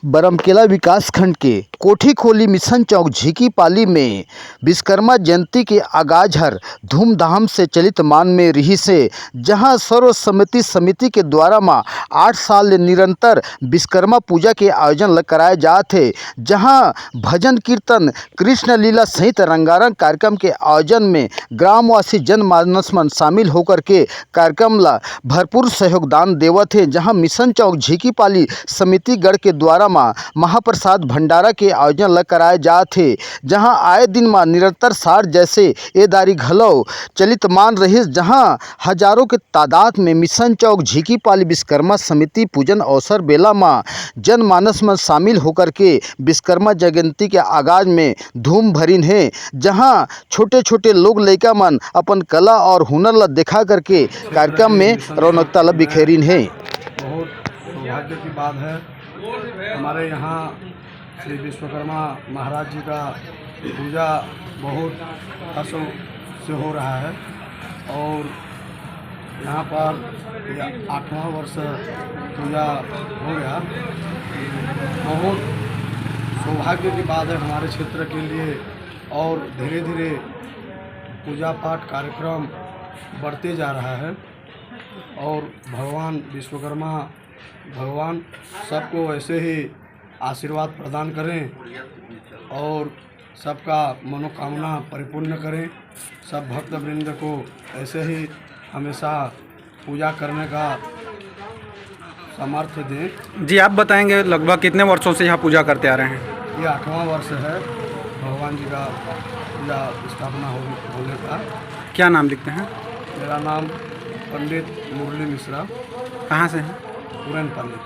बरमकेला विकास खंड के कोठी खोली मिशन चौक झीकी पाली में विश्वकर्मा जयंती के आगाज हर धूमधाम से चलित मान में रही से, जहां सर्वसम्मति समिति के द्वारा 8 साल निरंतर विश्वकर्मा पूजा के आयोजन कराए जाते, जहां भजन कीर्तन कृष्ण लीला सहित रंगारंग कार्यक्रम के आयोजन में ग्रामवासी जनमानस मन शामिल होकर के कार्यक्रम ला भरपूर सहयोग दान देवत है। जहां मिशन चौक झीकी पाली समिति गढ़ के द्वारा महाप्रसाद भंडारा के आयोजन कराए जाते, जहां आए दिन निरंतर सार जैसे एदारी घलो चलित मान रही, जहां हजारों के तादाद में मिशन चौक झीकी पाली विश्वकर्मा समिति पूजन अवसर बेला जनमानस में शामिल होकर के विश्वकर्मा जयंती के आगाज में धूम भरीन है, जहां छोटे छोटे लोग लड़का मन अपन कला और हुनर ला दिखा करके कार्यक्रम में रौनकता ला बिखेरीन है। बहुत सौभाग्य की बात है, हमारे यहाँ श्री विश्वकर्मा महाराज जी का पूजा बहुत हर्ष से हो रहा है और यहाँ पर 8वां वर्ष पूजा हो गया। बहुत सौभाग्य की बात है हमारे क्षेत्र के लिए और धीरे धीरे पूजा पाठ कार्यक्रम बढ़ते जा रहा है और भगवान विश्वकर्मा भगवान सबको ऐसे ही आशीर्वाद प्रदान करें और सबका मनोकामना परिपूर्ण करें। सब भक्तवृंद को ऐसे ही हमेशा पूजा करने का सामर्थ्य दें। जी, आप बताएंगे लगभग कितने वर्षों से यहाँ पूजा करते आ रहे हैं? ये 8वां वर्ष है भगवान जी का पूजा स्थापना होने का। क्या नाम लिखते हैं? मेरा नाम पंडित मुरली मिश्रा। कहाँ से हैं? पुरनपल्ली।